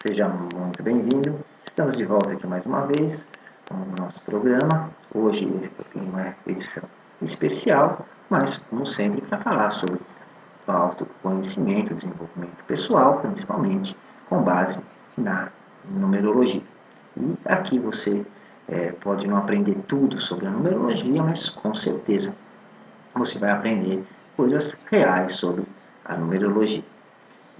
Seja muito bem-vindo. Estamos de volta aqui mais uma vez com o nosso programa. Hoje tem uma edição especial, mas como sempre para falar sobre o autoconhecimento, desenvolvimento pessoal, principalmente com base na numerologia. E aqui você pode não aprender tudo sobre a numerologia, mas com certeza você vai aprender coisas reais sobre a numerologia.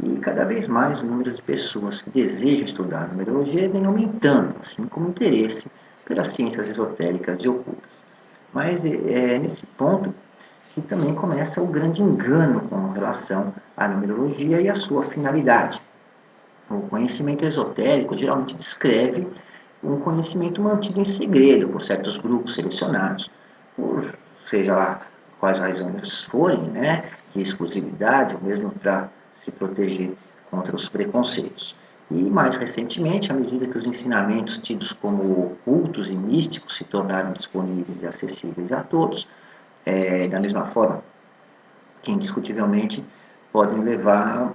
E cada vez mais o número de pessoas que desejam estudar numerologia vem aumentando, assim como o interesse pelas ciências esotéricas e ocultas. Mas é nesse ponto que também começa o grande engano com relação à numerologia e à sua finalidade. O conhecimento esotérico geralmente descreve um conhecimento mantido em segredo por certos grupos selecionados, por seja lá quais razões forem, né, de exclusividade ou mesmo para se proteger contra os preconceitos. E mais recentemente, à medida que os ensinamentos tidos como ocultos e místicos se tornaram disponíveis e acessíveis a todos, da mesma forma que indiscutivelmente podem levar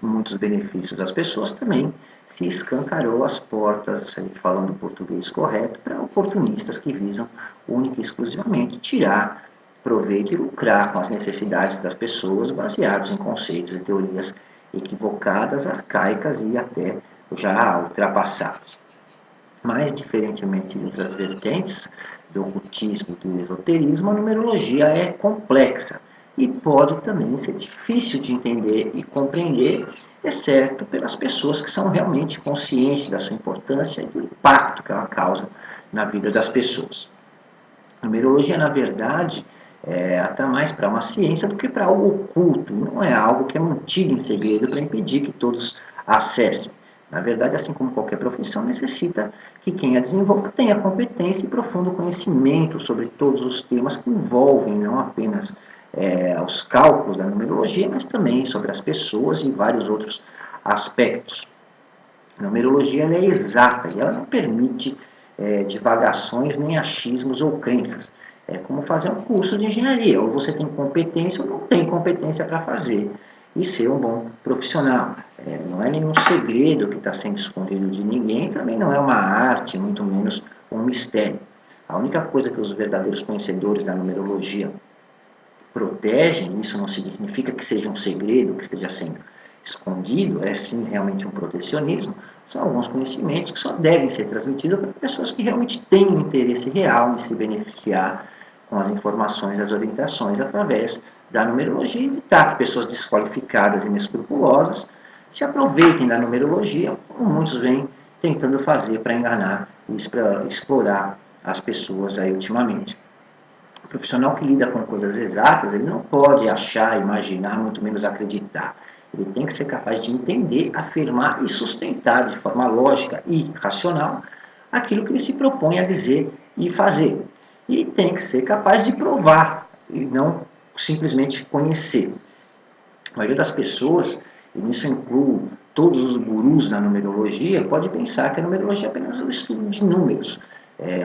muitos benefícios às pessoas, também se escancarou as portas, falando o português correto, para oportunistas que visam única e exclusivamente tirar proveito e lucrar com as necessidades das pessoas, baseados em conceitos e teorias equivocadas, arcaicas e até já ultrapassadas. Mas, diferentemente de outras vertentes do ocultismo e do esoterismo, a numerologia é complexa e pode também ser difícil de entender e compreender, exceto pelas pessoas que são realmente conscientes da sua importância e do impacto que ela causa na vida das pessoas. A numerologia, na verdade, até mais para uma ciência do que para algo oculto, não é algo que é mantido em segredo para impedir que todos acessem. Na verdade, assim como qualquer profissão, necessita que quem a desenvolva tenha competência e profundo conhecimento sobre todos os temas que envolvem não apenas os cálculos da numerologia, mas também sobre as pessoas e vários outros aspectos. A numerologia é exata e ela não permite divagações, nem achismos ou crenças. É como fazer um curso de engenharia, ou você tem competência ou não tem competência para fazer e ser um bom profissional. Não é nenhum segredo que está sendo escondido de ninguém, também não é uma arte, muito menos um mistério. A única coisa que os verdadeiros conhecedores da numerologia protegem, isso não significa que seja um segredo, que esteja sendo escondido, é sim realmente um protecionismo, são alguns conhecimentos que só devem ser transmitidos para pessoas que realmente têm um interesse real em se beneficiar com as informações e as orientações através da numerologia e evitar que pessoas desqualificadas e inescrupulosas se aproveitem da numerologia, como muitos vêm tentando fazer para enganar e para explorar as pessoas aí ultimamente. O profissional que lida com coisas exatas, ele não pode achar, imaginar, muito menos acreditar. Ele tem que ser capaz de entender, afirmar e sustentar de forma lógica e racional aquilo que ele se propõe a dizer e fazer. E tem que ser capaz de provar e não simplesmente conhecer. A maioria das pessoas, e nisso incluo todos os gurus da numerologia, pode pensar que a numerologia é apenas um estudo de números.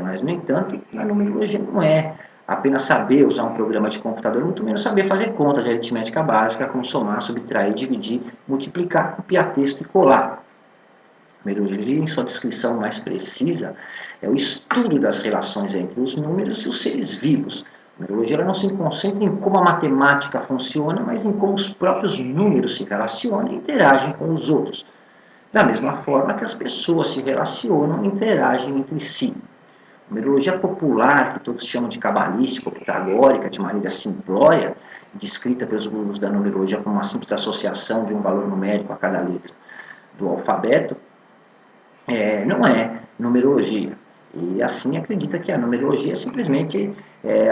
Mas, no entanto, a numerologia não é apenas saber usar um programa de computador, muito menos saber fazer conta de aritmética básica, como somar, subtrair, dividir, multiplicar, copiar texto e colar. A numerologia, em sua descrição mais precisa, é o estudo das relações entre os números e os seres vivos. A numerologia não se concentra em como a matemática funciona, mas em como os próprios números se relacionam e interagem com os outros. Da mesma forma que as pessoas se relacionam e interagem entre si. A numerologia popular, que todos chamam de cabalística ou pitagórica, de maneira simplória, descrita pelos gurus da numerologia como uma simples associação de um valor numérico a cada letra do alfabeto, não é numerologia. E assim acredita que a numerologia é simplesmente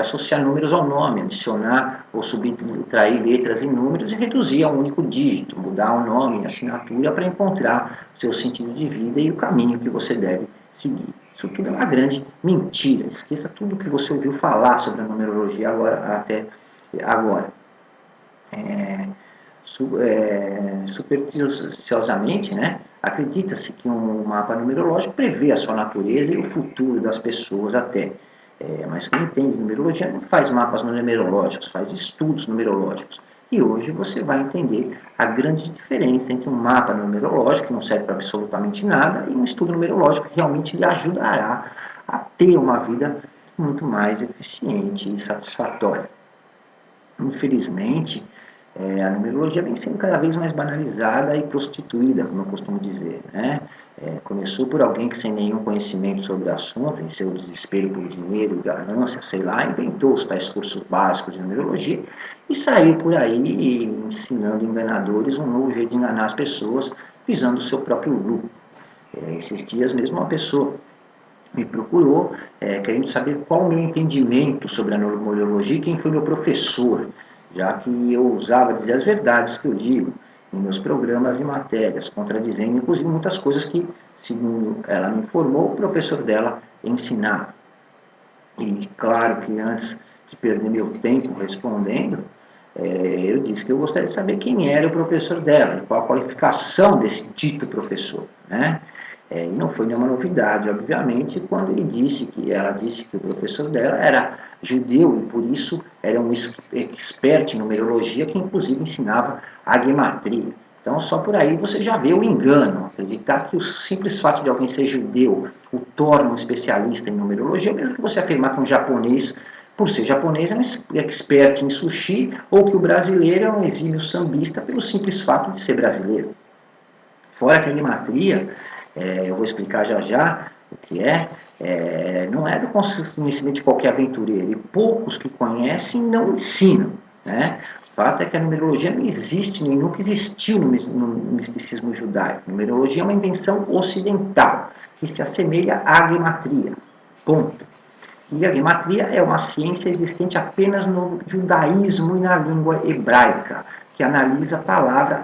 associar números ao nome, adicionar ou subtrair letras em números e reduzir a um único dígito, mudar o nome e assinatura para encontrar o seu sentido de vida e o caminho que você deve seguir. Isso tudo é uma grande mentira. Esqueça tudo o que você ouviu falar sobre a numerologia até agora. Supersticiosamente, né, acredita-se que um mapa numerológico prevê a sua natureza e o futuro das pessoas até. Mas quem entende numerologia não faz mapas numerológicos, faz estudos numerológicos. E hoje você vai entender a grande diferença entre um mapa numerológico, que não serve para absolutamente nada, e um estudo numerológico que realmente lhe ajudará a ter uma vida muito mais eficiente e satisfatória. Infelizmente, a numerologia vem sendo cada vez mais banalizada e prostituída, como eu costumo dizer, né? Começou por alguém que sem nenhum conhecimento sobre o assunto, em seu desespero por dinheiro, ganância, sei lá, inventou os tais cursos básicos de numerologia e saiu por aí ensinando enganadores um novo jeito de enganar as pessoas, visando o seu próprio lucro. Esses dias mesmo uma pessoa me procurou, querendo saber qual o meu entendimento sobre a numerologia e quem foi meu professor, já que eu usava dizer as verdades que eu digo em meus programas e matérias, contradizendo inclusive muitas coisas que, segundo ela me informou, o professor dela ensinava. E claro que antes de perder meu tempo respondendo, eu disse que eu gostaria de saber quem era o professor dela e qual a qualificação desse dito professor, né? E não foi nenhuma novidade, obviamente, quando ela disse que o professor dela era judeu e por isso era um expert em numerologia que inclusive ensinava a gematria. Então, só por aí você já vê o engano. Acreditar que o simples fato de alguém ser judeu o torna um especialista em numerologia, mesmo que você afirmar que um japonês, por ser japonês, é um expert em sushi, ou que o brasileiro é um exímio sambista pelo simples fato de ser brasileiro. Fora que a gematria, eu vou explicar já já o que não é do conhecimento de qualquer aventureiro, e poucos que conhecem não ensinam, né? O fato é que a numerologia não existe, nem nunca existiu no misticismo judaico. A numerologia é uma invenção ocidental, que se assemelha à gematria, ponto. E a gematria é uma ciência existente apenas no judaísmo e na língua hebraica, que analisa palavras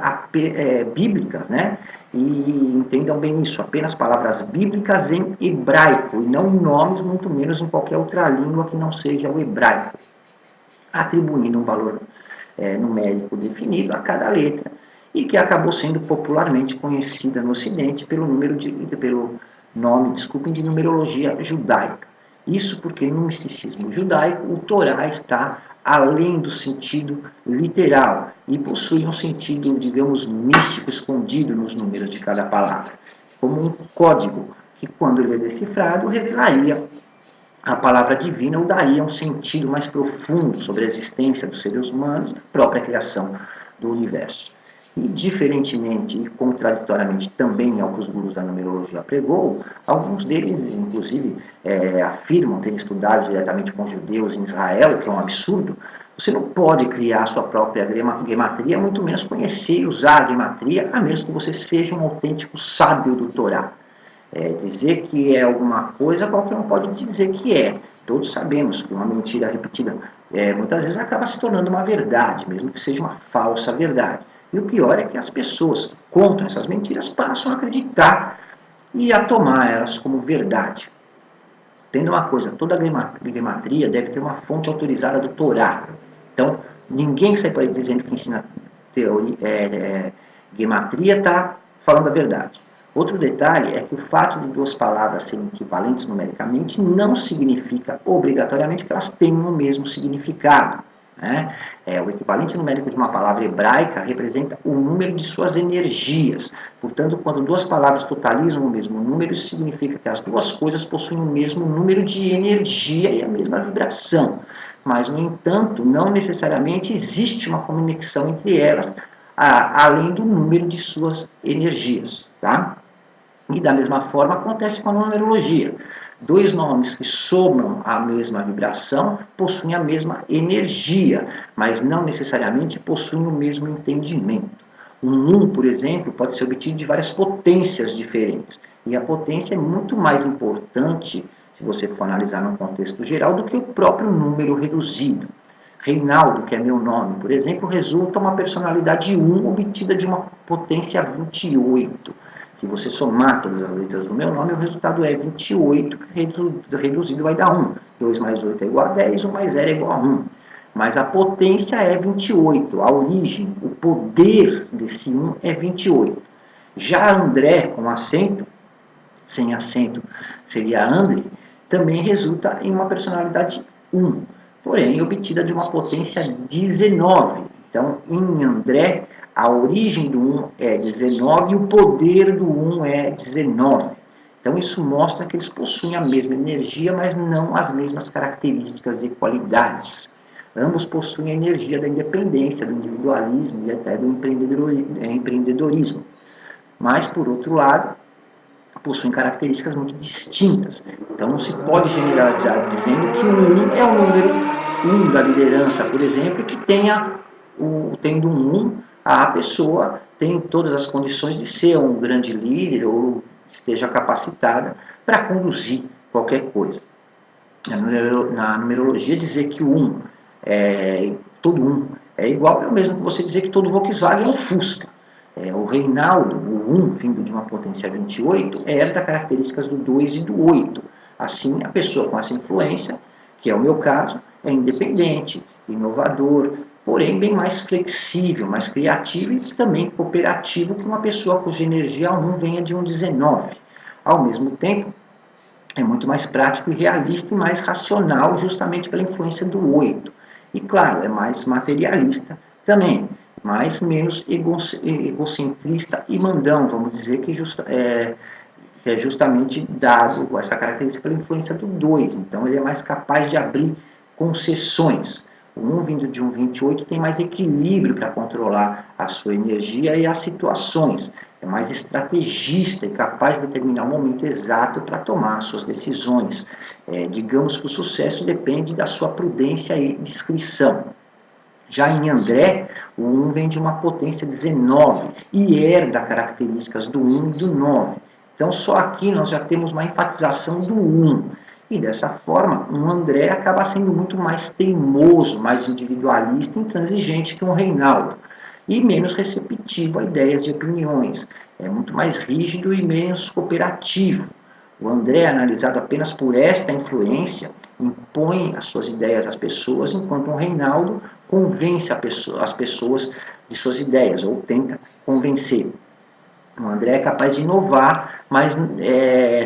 bíblicas, né? E entendam bem isso, apenas palavras bíblicas em hebraico, e não nomes, muito menos em qualquer outra língua que não seja o hebraico, atribuindo um valor numérico definido a cada letra, e que acabou sendo popularmente conhecida no Ocidente pelo nome de numerologia judaica. Isso porque no misticismo judaico o Torá está além do sentido literal e possui um sentido, digamos, místico escondido nos números de cada palavra, como um código que, quando ele é decifrado, revelaria a palavra divina ou daria um sentido mais profundo sobre a existência dos seres humanos e da própria criação do universo. E, diferentemente e contraditoriamente também ao que os gurus da numerologia pregou, alguns deles, inclusive, afirmam terem estudado diretamente com judeus em Israel, que é um absurdo. Você não pode criar a sua própria gematria, muito menos conhecer e usar a gematria, a menos que você seja um autêntico sábio do Torá. Dizer que é alguma coisa, qualquer um pode dizer que é. Todos sabemos que uma mentira repetida muitas vezes acaba se tornando uma verdade, mesmo que seja uma falsa verdade. E o pior é que as pessoas que contam essas mentiras passam a acreditar e a tomar elas como verdade. Entenda uma coisa, toda gematria deve ter uma fonte autorizada do Torá. Então, ninguém que sai por aí dizendo que ensina gematria está falando a verdade. Outro detalhe é que o fato de duas palavras serem equivalentes numericamente não significa obrigatoriamente que elas tenham o mesmo significado. Né? O equivalente numérico de uma palavra hebraica representa o número de suas energias. Portanto, quando duas palavras totalizam o mesmo número, isso significa que as duas coisas possuem o mesmo número de energia e a mesma vibração. Mas, no entanto, não necessariamente existe uma conexão entre elas, além do número de suas energias. Tá? E da mesma forma acontece com a numerologia. Dois nomes que somam a mesma vibração possuem a mesma energia, mas não necessariamente possuem o mesmo entendimento. Um por exemplo, pode ser obtido de várias potências diferentes. E a potência é muito mais importante, se você for analisar num contexto geral, do que o próprio número reduzido. Reinaldo, que é meu nome, por exemplo, resulta uma personalidade 1 obtida de uma potência 28. Se você somar todas as letras do meu nome, o resultado é 28, reduzido vai dar 1. 2 mais 8 é igual a 10, 1 mais 0 é igual a 1. Mas a potência é 28, a origem, o poder desse 1 é 28. Já André, com acento, sem acento seria André, também resulta em uma personalidade 1, porém obtida de uma potência 19. Então, em André, a origem do 1 é 19 e o poder do 1 é 19. Então, isso mostra que eles possuem a mesma energia, mas não as mesmas características e qualidades. Ambos possuem a energia da independência, do individualismo e até do empreendedorismo. Mas, por outro lado, possuem características muito distintas. Então, não se pode generalizar dizendo que o 1 é o número 1 da liderança, por exemplo, que tendo um 1, a pessoa tem todas as condições de ser um grande líder ou esteja capacitada para conduzir qualquer coisa. Na numerologia, dizer que o 1 todo 1 é igual é o mesmo que você dizer que todo Volkswagen é um Fusca. O Reinaldo, o 1, vindo de uma potência 28, herda características do 2 e do 8. Assim, a pessoa com essa influência, que é o meu caso, é independente, inovador, porém bem mais flexível, mais criativo e também cooperativo que uma pessoa cuja energia 1 venha de um 19. Ao mesmo tempo, é muito mais prático e realista e mais racional, justamente pela influência do 8. E, claro, é mais materialista também, mas menos egocentrista e mandão, vamos dizer, que é justamente dado essa característica pela influência do 2. Então, ele é mais capaz de abrir concessões. O 1 vindo de um 28 tem mais equilíbrio para controlar a sua energia e as situações. É mais estrategista e capaz de determinar o momento exato para tomar suas decisões. Digamos que o sucesso depende da sua prudência e discrição. Já em André, o 1 vem de uma potência 19 e herda características do 1 e do 9. Então, só aqui nós já temos uma enfatização do 1. E dessa forma, um André acaba sendo muito mais teimoso, mais individualista e intransigente que um Reinaldo. E menos receptivo a ideias e opiniões. É muito mais rígido e menos cooperativo. O André, analisado apenas por esta influência, impõe as suas ideias às pessoas, enquanto um Reinaldo convence as pessoas de suas ideias, ou tenta convencer. O André é capaz de inovar, mas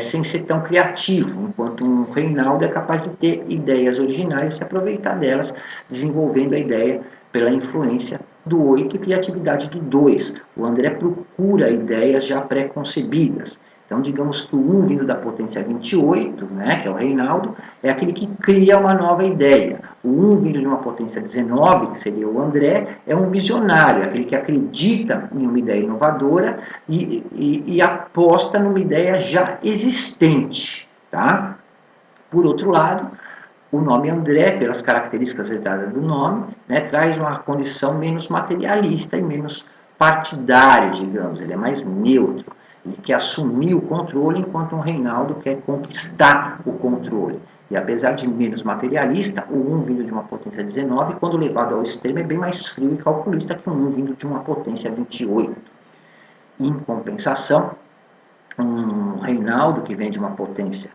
sem ser tão criativo, enquanto um Reinaldo é capaz de ter ideias originais e se aproveitar delas, desenvolvendo a ideia pela influência do 8 e criatividade do 2. O André procura ideias já pré-concebidas. Então, digamos que o 1 vindo da potência 28, né, que é o Reinaldo, é aquele que cria uma nova ideia. O 1 vindo de uma potência 19, que seria o André, é um visionário, aquele que acredita em uma ideia inovadora e aposta numa ideia já existente. Tá? Por outro lado, o nome André, pelas características herdadas do nome, né, traz uma condição menos materialista e menos partidária, digamos. Ele é mais neutro. Ele quer assumir o controle, enquanto um Reinaldo quer conquistar o controle. E apesar de menos materialista, o 1 vindo de uma potência 19, quando levado ao extremo, é bem mais frio e calculista que um 1 vindo de uma potência 28. Em compensação, um Reinaldo que vem de uma potência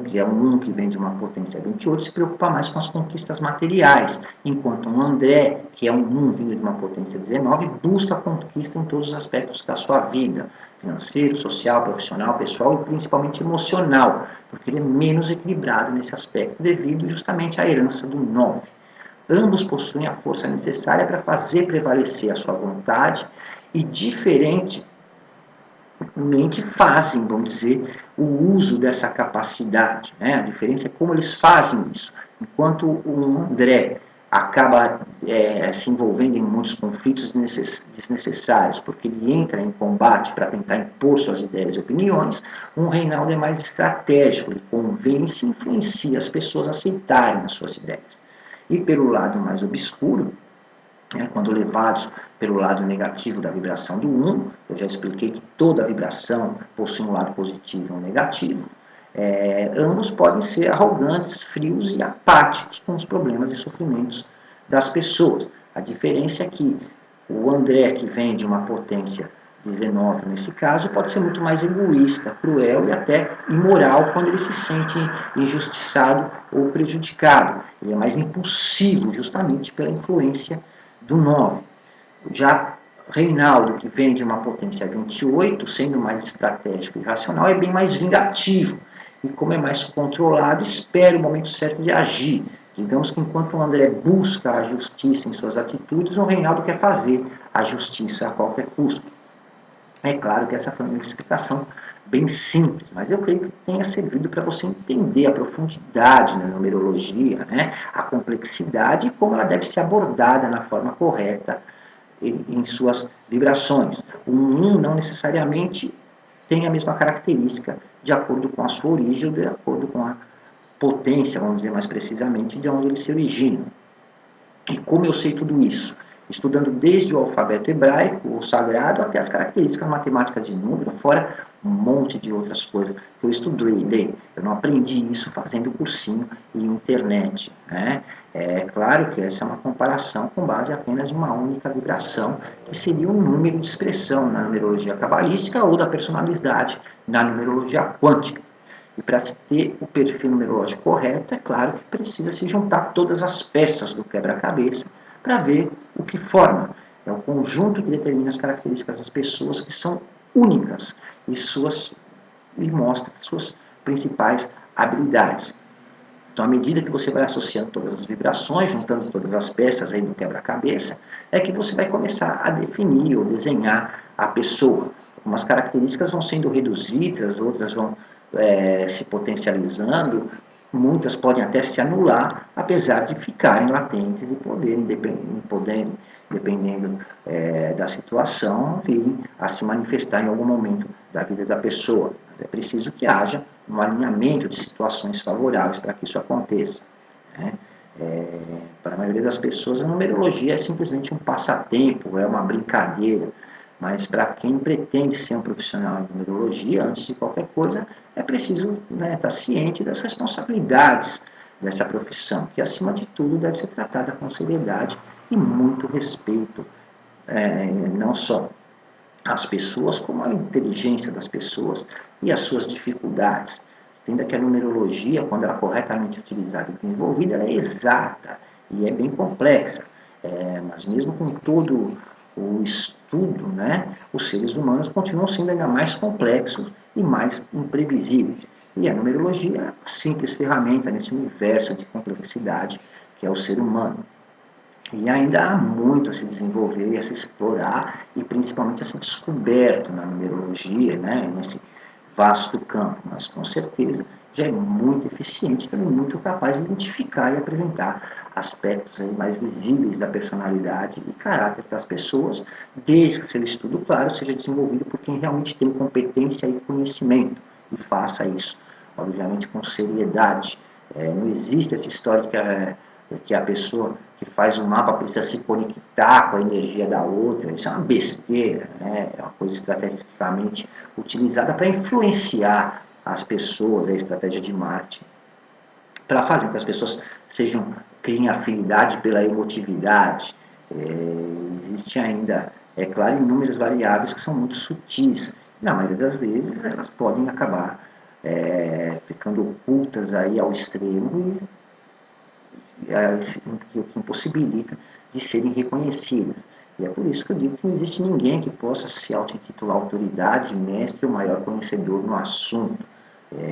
que é um 1 que vem de uma potência 28, se preocupa mais com as conquistas materiais, enquanto um André, que é um 1 vindo de uma potência 19, busca a conquista em todos os aspectos da sua vida, financeiro, social, profissional, pessoal e principalmente emocional, porque ele é menos equilibrado nesse aspecto devido justamente à herança do 9. Ambos possuem a força necessária para fazer prevalecer a sua vontade e diferentemente fazem, vamos dizer, o uso dessa capacidade. Né? A diferença é como eles fazem isso. Enquanto o André acaba se envolvendo em muitos conflitos desnecessários, porque ele entra em combate para tentar impor suas ideias e opiniões, um Reinaldo é mais estratégico, ele convence e influencia as pessoas a aceitarem as suas ideias. E pelo lado mais obscuro, quando levados pelo lado negativo da vibração do 1, eu já expliquei que toda vibração possui um lado positivo e um negativo, ambos podem ser arrogantes, frios e apáticos com os problemas e sofrimentos das pessoas. A diferença é que o André, que vem de uma potência 19 nesse caso, pode ser muito mais egoísta, cruel e até imoral quando ele se sente injustiçado ou prejudicado. Ele é mais impulsivo, justamente pela influência do 9. Já Reinaldo, que vem de uma potência 28, sendo mais estratégico e racional, é bem mais vingativo. E como é mais controlado, espera o momento certo de agir. Digamos que enquanto o André busca a justiça em suas atitudes, o Reinaldo quer fazer a justiça a qualquer custo. É claro que essa foi uma explicação bem simples, mas eu creio que tenha servido para você entender a profundidade na numerologia, né? A complexidade e como ela deve ser abordada na forma correta em suas vibrações. O 1 não necessariamente tem a mesma característica de acordo com a sua origem ou de acordo com a potência, vamos dizer mais precisamente, de onde ele se origina. E como eu sei tudo isso? Estudando desde o alfabeto hebraico, o sagrado, até as características matemáticas de número, fora um monte de outras coisas que eu estudei. Eu não aprendi isso fazendo cursinho e internet. Né? É claro que essa é uma comparação com base apenas em uma única vibração, que seria um número de expressão na numerologia cabalística ou da personalidade na numerologia quântica. E para se ter o perfil numerológico correto, é claro que precisa se juntar todas as peças do quebra-cabeça para ver o que forma. É o conjunto que determina as características das pessoas que são únicas e mostra suas principais habilidades. Então, à medida que você vai associando todas as vibrações, juntando todas as peças aí do quebra-cabeça, é que você vai começar a definir ou desenhar a pessoa. Algumas características vão sendo reduzidas, outras vão se potencializando, muitas podem até se anular, apesar de ficarem latentes e poderem dependendo da situação, virem a se manifestar em algum momento da vida da pessoa. Mas é preciso que haja um alinhamento de situações favoráveis para que isso aconteça. Né? Para a maioria das pessoas, a numerologia é simplesmente um passatempo, é uma brincadeira. Mas para quem pretende ser um profissional de numerologia, antes de qualquer coisa, é preciso estar ciente das responsabilidades dessa profissão, que acima de tudo deve ser tratada com seriedade e muito respeito, não só às pessoas, como à inteligência das pessoas e às suas dificuldades. Entenda que a numerologia, quando ela é corretamente utilizada e desenvolvida, ela é exata e é bem complexa. Mas mesmo com todo o estudo, né, os seres humanos continuam sendo ainda mais complexos e mais imprevisíveis. E a numerologia é uma simples ferramenta nesse universo de complexidade que é o ser humano. E ainda há muito a se desenvolver, a se explorar e principalmente a ser descoberto na numerologia, né, nesse vasto campo, mas com certeza já é muito eficiente, também muito capaz de identificar e apresentar aspectos aí mais visíveis da personalidade e caráter das pessoas, desde que seu estudo, claro, seja desenvolvido por quem realmente tem competência e conhecimento e faça isso, obviamente, com seriedade. Não existe essa história de que a pessoa que faz um mapa precisa se conectar com a energia da outra. Isso é uma besteira, né? É uma coisa estrategicamente utilizada para influenciar as pessoas, a estratégia de marketing, para fazer com que as pessoas criem afinidade pela emotividade. Existe ainda, é claro, inúmeras variáveis que são muito sutis. Na maioria das vezes, elas podem acabar ficando ocultas aí ao extremo o que impossibilita de serem reconhecidas. E é por isso que eu digo que não existe ninguém que possa se auto-intitular autoridade, mestre ou maior conhecedor no assunto.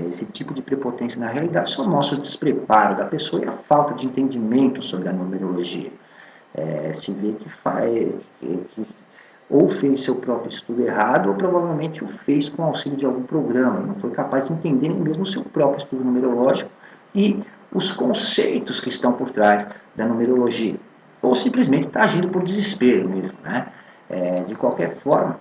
Esse tipo de prepotência, na realidade, só mostra o despreparo da pessoa e a falta de entendimento sobre a numerologia. Se vê que ou fez seu próprio estudo errado, ou provavelmente o fez com auxílio de algum programa, não foi capaz de entender nem mesmo o seu próprio estudo numerológico e os conceitos que estão por trás da numerologia, ou simplesmente está agindo por desespero mesmo. Né? De qualquer forma,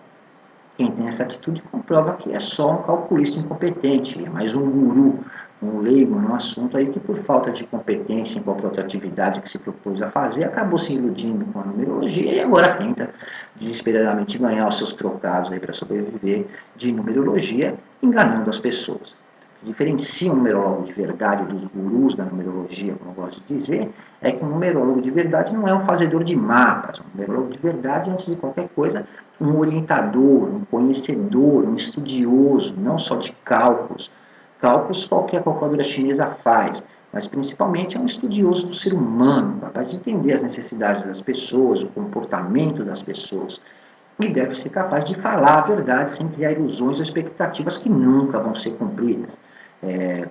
quem tem essa atitude comprova que é só um calculista incompetente, é mais um guru, um leigo no assunto aí que por falta de competência em qualquer outra atividade que se propôs a fazer, acabou se iludindo com a numerologia e agora tenta desesperadamente ganhar os seus trocados aí para sobreviver de numerologia, enganando as pessoas. O que diferencia um numerólogo de verdade dos gurus da numerologia, como eu gosto de dizer, é que um numerólogo de verdade não é um fazedor de mapas. Um numerólogo de verdade, antes de qualquer coisa, um orientador, um conhecedor, um estudioso, não só de cálculos. Cálculos qualquer calculadora chinesa faz, mas principalmente é um estudioso do ser humano, capaz de entender as necessidades das pessoas, o comportamento das pessoas. E deve ser capaz de falar a verdade sem criar ilusões ou expectativas que nunca vão ser cumpridas,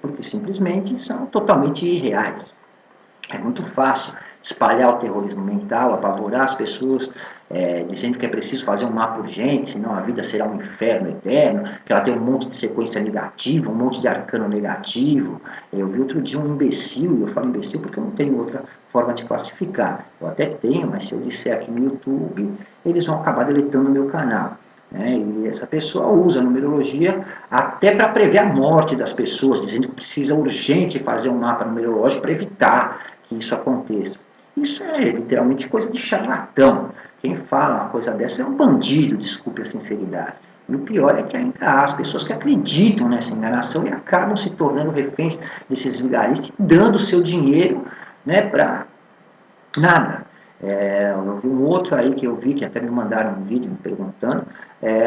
porque simplesmente são totalmente irreais. É muito fácil espalhar o terrorismo mental, apavorar as pessoas, dizendo que é preciso fazer um mapa urgente, senão a vida será um inferno eterno, que ela tem um monte de sequência negativa, um monte de arcano negativo. Eu vi outro dia um imbecil, e eu falo imbecil porque eu não tenho outra forma de classificar. Eu até tenho, mas se eu disser aqui no YouTube, eles vão acabar deletando o meu canal. E essa pessoa usa a numerologia até para prever a morte das pessoas, dizendo que precisa urgente fazer um mapa numerológico para evitar que isso aconteça. Isso é literalmente coisa de charlatão. Quem fala uma coisa dessa é um bandido, desculpe a sinceridade. E o pior é que ainda há as pessoas que acreditam nessa enganação e acabam se tornando reféns desses vigaristas e dando seu dinheiro, para nada. Eu vi um outro aí que eu vi, que até me mandaram um vídeo me perguntando,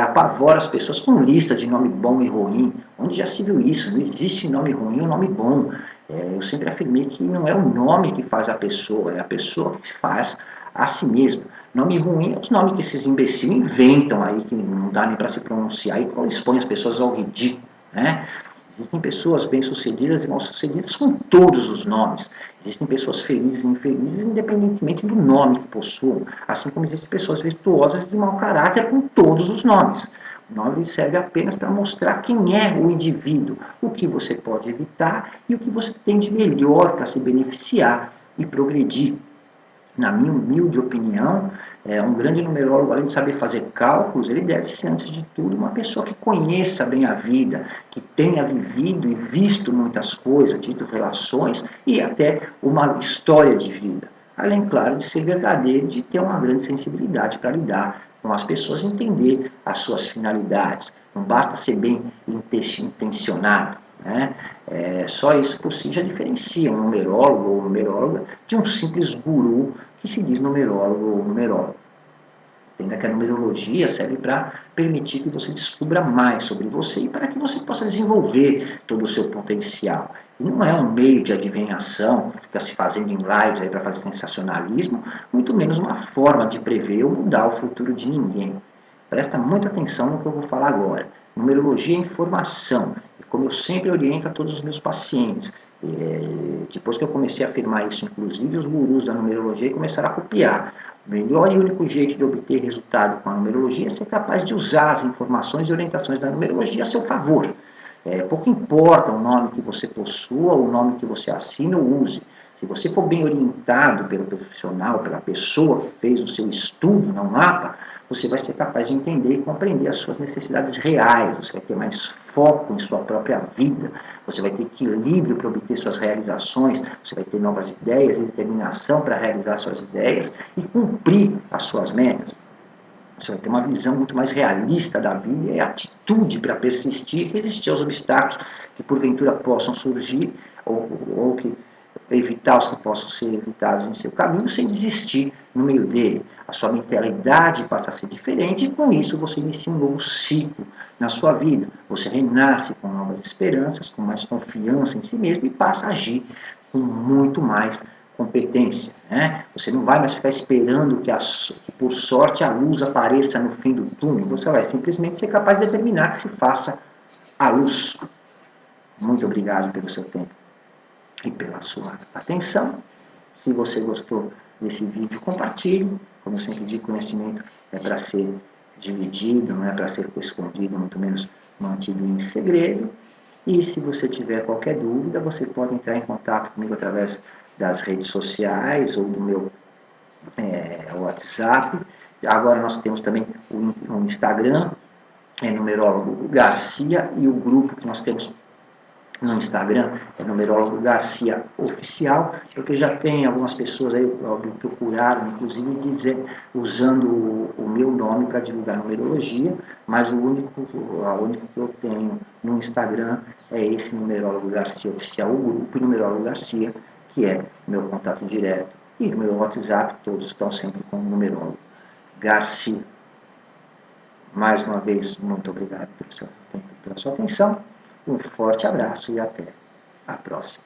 apavora as pessoas com lista de nome bom e ruim. Onde já se viu isso? Não existe nome ruim ou nome bom. Eu sempre afirmei que não é o nome que faz a pessoa, é a pessoa que faz a si mesma. Nome ruim é os nomes que esses imbecis inventam aí, que não dá nem para se pronunciar e expõe as pessoas ao ridículo, né? Existem pessoas bem-sucedidas e mal-sucedidas com todos os nomes. Existem pessoas felizes e infelizes, independentemente do nome que possuam. Assim como existem pessoas virtuosas e de mau caráter com todos os nomes. O nome serve apenas para mostrar quem é o indivíduo, o que você pode evitar e o que você tem de melhor para se beneficiar e progredir. Na minha humilde opinião, um grande numerólogo, além de saber fazer cálculos, ele deve ser, antes de tudo, uma pessoa que conheça bem a vida, que tenha vivido e visto muitas coisas, tido relações e até uma história de vida. Além, claro, de ser verdadeiro, de ter uma grande sensibilidade para lidar com as pessoas e entender as suas finalidades. Não basta ser bem intencionado. Só isso por si já diferencia um numerólogo ou numeróloga de um simples guru que se diz numerólogo ou numerólogo. Entenda que a numerologia serve para permitir que você descubra mais sobre você e para que você possa desenvolver todo o seu potencial. E não é um meio de adivinhação que fica se fazendo em lives aí para fazer sensacionalismo, muito menos uma forma de prever ou mudar o futuro de ninguém. Presta muita atenção no que eu vou falar agora. Numerologia é informação, e como eu sempre oriento a todos os meus pacientes. Depois que eu comecei a afirmar isso, inclusive os gurus da numerologia começaram a copiar. O melhor e único jeito de obter resultado com a numerologia é ser capaz de usar as informações e orientações da numerologia a seu favor. Pouco importa o nome que você possua, o nome que você assina ou use. Se você for bem orientado pelo profissional, pela pessoa que fez o seu estudo no mapa, você vai ser capaz de entender e compreender as suas necessidades reais, você vai ter mais foco em sua própria vida, você vai ter equilíbrio para obter suas realizações, você vai ter novas ideias e determinação para realizar suas ideias e cumprir as suas metas. Você vai ter uma visão muito mais realista da vida e atitude para persistir e resistir aos obstáculos que porventura possam surgir ou que evitar os que possam ser evitados em seu caminho sem desistir no meio dele. A sua mentalidade passa a ser diferente e com isso você inicia um novo ciclo na sua vida. Você renasce com novas esperanças, com mais confiança em si mesmo e passa a agir com muito mais competência. Você não vai mais ficar esperando que por sorte a luz apareça no fim do túnel. Você vai simplesmente ser capaz de determinar que se faça a luz. Muito obrigado pelo seu tempo e pela sua atenção. Se você gostou desse vídeo, compartilhe. Como eu sempre digo, conhecimento é para ser dividido, não é para ser escondido, muito menos mantido em segredo. E se você tiver qualquer dúvida, você pode entrar em contato comigo através das redes sociais ou do meu WhatsApp. Agora nós temos também o Instagram, Numerólogo Garcia, e o grupo que nós temos no Instagram é Numerólogo Garcia Oficial, porque já tem algumas pessoas aí me procuraram, inclusive usando o meu nome para divulgar numerologia, mas o único que eu tenho no Instagram é esse Numerólogo Garcia Oficial, o grupo Numerólogo Garcia, que é meu contato direto, e no meu WhatsApp todos estão sempre com o Numerólogo Garcia. Mais uma vez, muito obrigado pelo seu tempo e pela sua atenção. Um forte abraço e até a próxima.